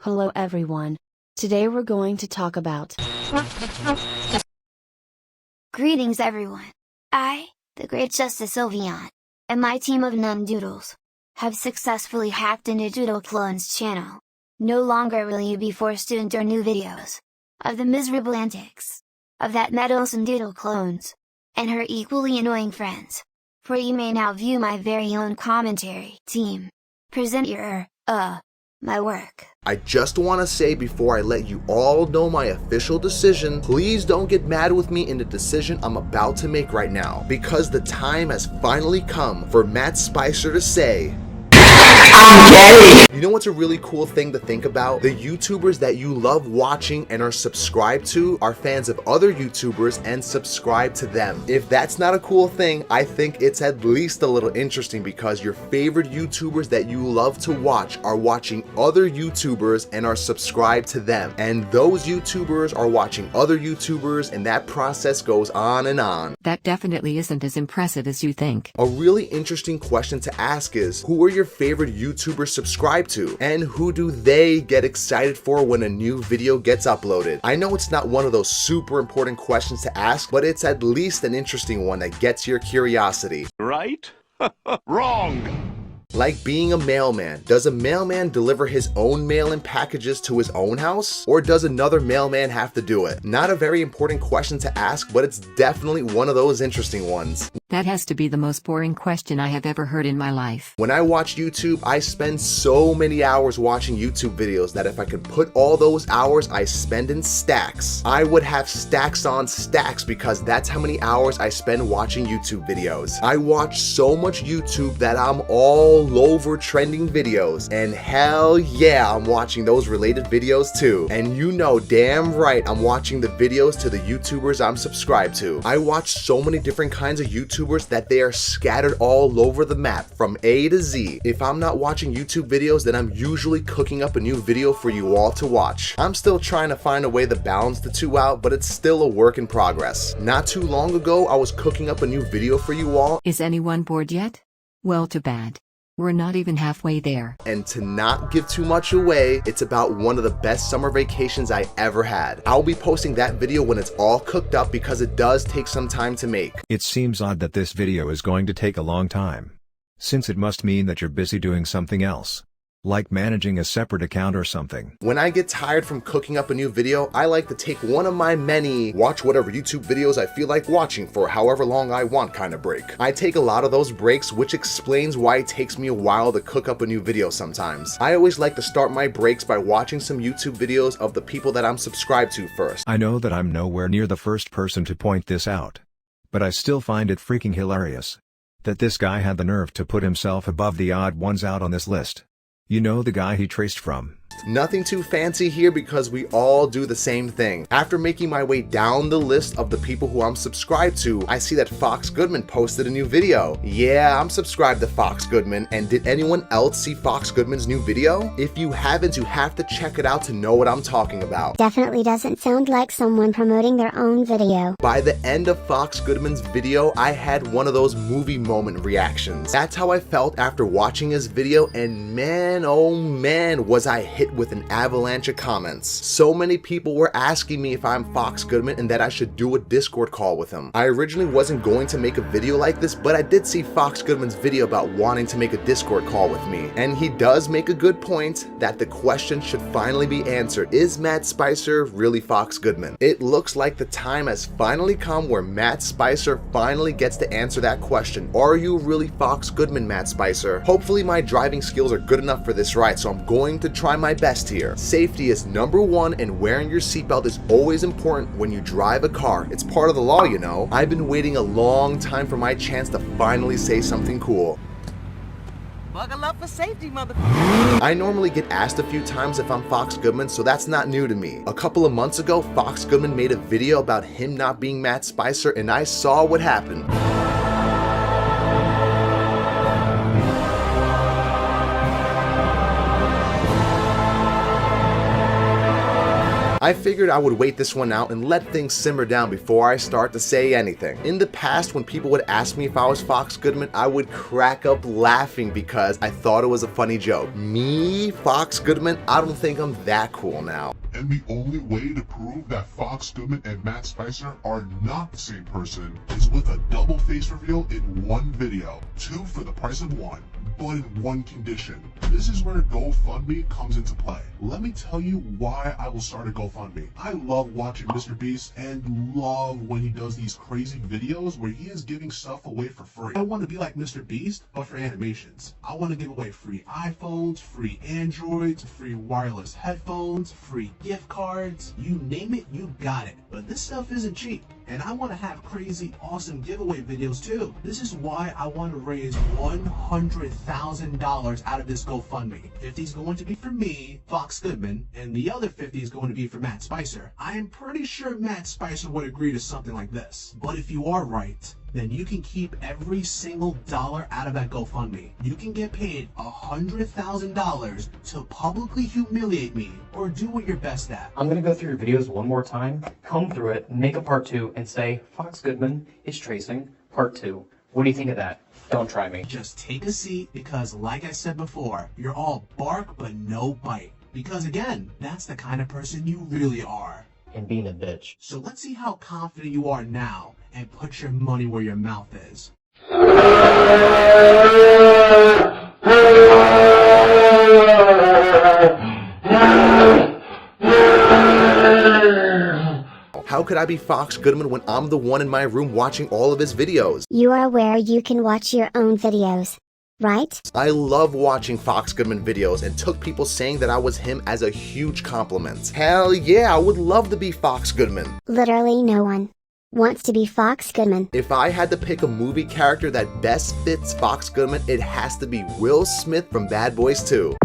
Hello everyone. Today we're going to talk about Greetings everyone. I, the great Justice Sylveon, and my team of doodles, have successfully hacked into Doodle Clone's channel. No longer will you be forced to endure new videos of the miserable antics of that meddlesome Doodle Clones and her equally annoying friends, for you may now view my very own commentary team present your my work. I just want to say before I let you all know my official decision, please don't get mad with me in the decision I'm about to make right now, because the time has finally come for Matt Spicer to say, I'm gay! You know what's a really cool thing to think about? The YouTubers that you love watching and are subscribed to are fans of other YouTubers and subscribe to them. If that's not a cool thing, I think it's at least a little interesting, because your favorite YouTubers that you love to watch are watching other YouTubers and are subscribed to them. And those YouTubers are watching other YouTubers, and that process goes on and on. That definitely isn't as impressive as you think. A really interesting question to ask is, who are your favorite YouTubers subscribed to, and who do they get excited for when a new video gets uploaded? I know it's not one of those super important questions to ask, but it's at least an interesting one that gets your curiosity. Right? Wrong! Like being a mailman. Does a mailman deliver his own mail and packages to his own house? Or does another mailman have to do it? Not a very important question to ask, but it's definitely one of those interesting ones. That has to be the most boring question I have ever heard in my life. When I watch YouTube, I spend so many hours watching YouTube videos that if I could put all those hours I spend in stacks, I would have stacks on stacks, because that's how many hours I spend watching YouTube videos. I watch so much YouTube that I'm all over trending videos, and hell yeah, I'm watching those related videos too. And you know damn right I'm watching the videos to the YouTubers I'm subscribed to. I watch so many different kinds of YouTubers that they are scattered all over the map from A to Z. If I'm not watching YouTube videos, then I'm usually cooking up a new video for you all to watch. I'm still trying to find a way to balance the two out, but it's still a work in progress. Not too long ago, I was cooking up a new video for you all. Is anyone bored yet? Well, too bad. We're not even halfway there. And to not give too much away, it's about one of the best summer vacations I ever had. I'll be posting that video when it's all cooked up, because it does take some time to make. It seems odd that this video is going to take a long time, since it must mean that you're busy doing something else, like managing a separate account or something. When I get tired from cooking up a new video, I like to take one of my many watch whatever YouTube videos I feel like watching for however long I want kind of break. I take a lot of those breaks, which explains why it takes me a while to cook up a new video sometimes. I always like to start my breaks by watching some YouTube videos of the people that I'm subscribed to first. I know that I'm nowhere near the first person to point this out, but I still find it freaking hilarious that this guy had the nerve to put himself above the odd ones out on this list. You know, the guy he traced from. Nothing too fancy here, because we all do the same thing. After making my way down the list of the people who I'm subscribed to, I see that Fox Goodman posted a new video. Yeah, I'm subscribed to Fox Goodman, and did anyone else see Fox Goodman's new video? If you haven't, you have to check it out to know what I'm talking about. Definitely doesn't sound like someone promoting their own video. By the end of Fox Goodman's video, I had one of those movie moment reactions. That's how I felt after watching his video, and man, oh man, was I hit with an avalanche of comments. So many people were asking me if I'm Fox Goodman and that I should do a Discord call with him. I originally wasn't going to make a video like this, but I did see Fox Goodman's video about wanting to make a Discord call with me. And he does make a good point that the question should finally be answered. Is Matt Spicer really Fox Goodman? It looks like the time has finally come where Matt Spicer finally gets to answer that question. Are you really Fox Goodman, Matt Spicer? Hopefully my driving skills are good enough for this ride, so I'm going to try my best here. Safety is number one, and wearing your seatbelt is always important when you drive a car. It's part of the law, you know. I've been waiting a long time for my chance to finally say something cool. Buckle up for safety, motherfucker. I normally get asked a few times if I'm Fox Goodman, so that's not new to me. A couple of months ago, Fox Goodman made a video about him not being Matt Spicer, and I saw what happened. I figured I would wait this one out and let things simmer down before I start to say anything. In the past, when people would ask me if I was Fox Goodman, I would crack up laughing because I thought it was a funny joke. Me, Fox Goodman? I don't think I'm that cool now. And the only way to prove that Fox Goodman and Matt Spicer are not the same person is with a double face reveal in one video. 2 for the price of 1, but in one condition. This is where GoFundMe comes into play. Let me tell you why I will start a GoFundMe. I love watching Mr. Beast and love when he does these crazy videos where he is giving stuff away for free. I want to be like Mr. Beast, but for animations. I want to give away free iPhones, free Androids, free wireless headphones, free gift cards. You name it, you got it. But this stuff isn't cheap, and I want to have crazy, awesome giveaway videos too. This is why I want to raise $100,000 out of this GoFundMe. 50 is going to be for me, Fox Goodman, and the other 50 is going to be for Matt Spicer. I am pretty sure Matt Spicer would agree to something like this. But if you are right, then you can keep every single dollar out of that GoFundMe. You can get paid $100,000 to publicly humiliate me or do what you're best at. I'm gonna go through your videos one more time, comb through it, make a part 2, and say, Fox Goodman is tracing part 2. What do you think of that? Don't try me. Just take a seat because, like I said before, you're all bark but no bite. Because again, that's the kind of person you really are. And being a bitch. So let's see how confident you are now and put your money where your mouth is. How could I be Fox Goodman when I'm the one in my room watching all of his videos? You are aware you can watch your own videos, right? I love watching Fox Goodman videos and took people saying that I was him as a huge compliment. Hell yeah, I would love to be Fox Goodman. Literally no one wants to be Fox Goodman. If I had to pick a movie character that best fits Fox Goodman, it has to be Will Smith from Bad Boys 2.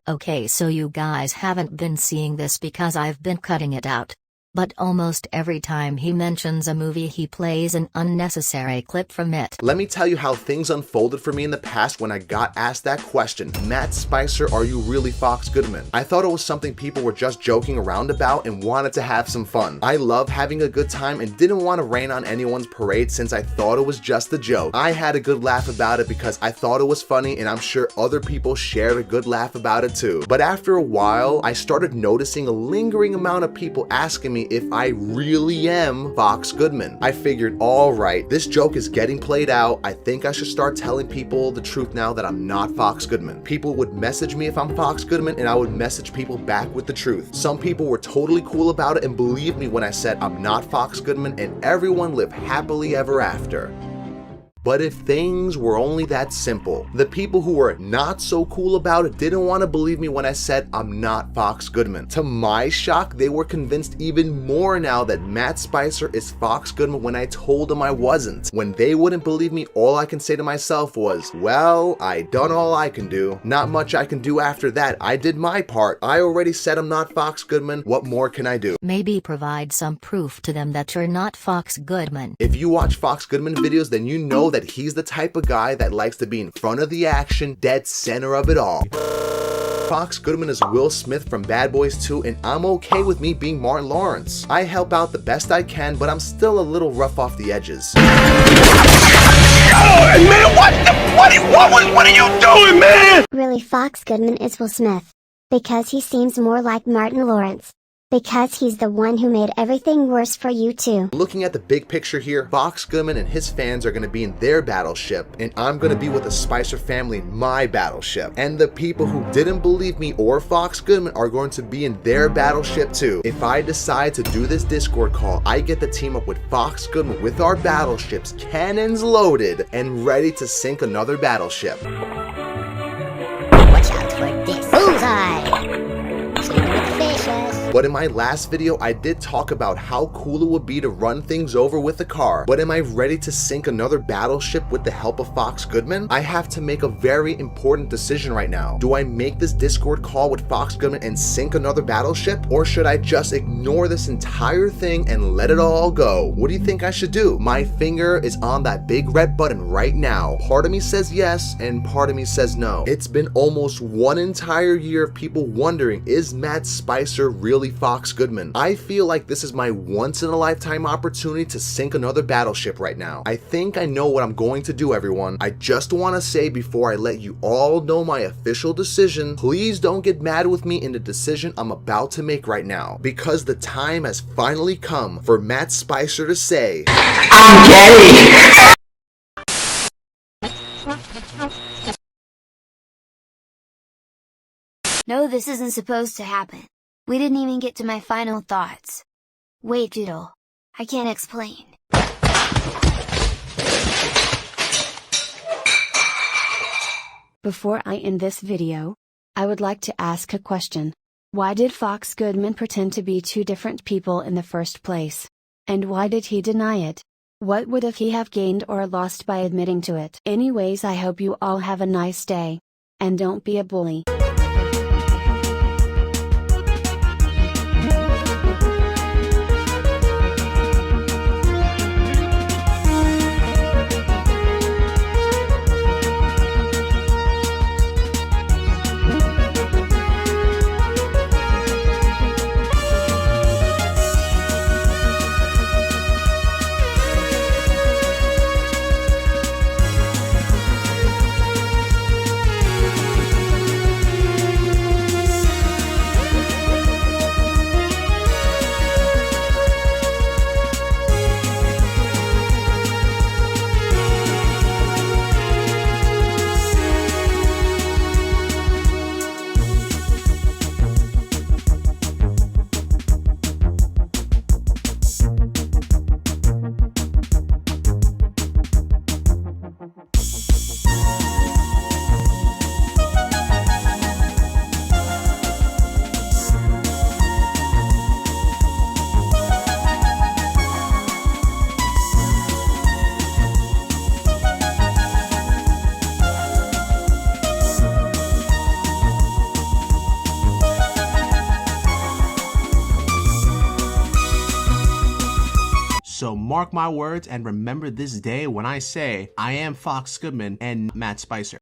Okay, so you guys haven't been seeing this because I've been cutting it out. But almost every time he mentions a movie he plays an unnecessary clip from it. Let me tell you how things unfolded for me in the past when I got asked that question. Matt Spicer, are you really Fox Goodman? I thought it was something people were just joking around about and wanted to have some fun. I love having a good time and didn't want to rain on anyone's parade since I thought it was just a joke. I had a good laugh about it because I thought it was funny, and I'm sure other people shared a good laugh about it too. But after a while, I started noticing a lingering amount of people asking me if I really am Fox Goodman. I figured, alright, this joke is getting played out. I think I should start telling people the truth now that I'm not Fox Goodman. People would message me if I'm Fox Goodman, and I would message people back with the truth. Some people were totally cool about it and believed me when I said I'm not Fox Goodman, and everyone lived happily ever after. But if things were only that simple, the people who were not so cool about it didn't want to believe me when I said I'm not Fox Goodman. To my shock, they were convinced even more now that Matt Spicer is Fox Goodman when I told them I wasn't. When they wouldn't believe me, all I can say to myself was, well, I done all I can do. Not much I can do after that. I did my part. I already said I'm not Fox Goodman. What more can I do? Maybe provide some proof to them that you're not Fox Goodman. If you watch Fox Goodman videos, then you know that he's the type of guy that likes to be in front of the action, dead center of it all. Fox Goodman is Will Smith from Bad Boys 2, and I'm okay with me being Martin Lawrence. I help out the best I can, but I'm still a little rough off the edges. Oh, man, what are you doing, man? Really, Fox Goodman is Will Smith. Because he seems more like Martin Lawrence. Because he's the one who made everything worse for you too. Looking at the big picture here, Fox Goodman and his fans are going to be in their battleship, and I'm going to be with the Spicer family in my battleship. And the people who didn't believe me or Fox Goodman are going to be in their battleship too. If I decide to do this Discord call, I get to team up with Fox Goodman with our battleships, cannons loaded, and ready to sink another battleship. Watch out for this. Bullseye! Sleeping with the fishes. But in my last video, I did talk about how cool it would be to run things over with a car. But am I ready to sink another battleship with the help of Fox Goodman? I have to make a very important decision right now. Do I make this Discord call with Fox Goodman and sink another battleship? Or should I just ignore this entire thing and let it all go? What do you think I should do? My finger is on that big red button right now. Part of me says yes, and part of me says no. It's been almost one entire year of people wondering, is Matt Spicer really Fox Goodman? I feel like this is my once-in-a-lifetime opportunity to sink another battleship right now. I think I know what I'm going to do, everyone. I just want to say before I let you all know my official decision, please don't get mad with me in the decision I'm about to make right now, because the time has finally come for Matt Spicer to say, I'm gay. No, this isn't supposed to happen. We didn't even get to my final thoughts. Wait, Doodle. I can't explain. Before I end this video, I would like to ask a question. Why did Fox Goodman pretend to be two different people in the first place? And why did he deny it? What would he have gained or lost by admitting to it? Anyways, I hope you all have a nice day. And don't be a bully. So mark my words and remember this day when I say I am Fox Goodman and Matt Spicer.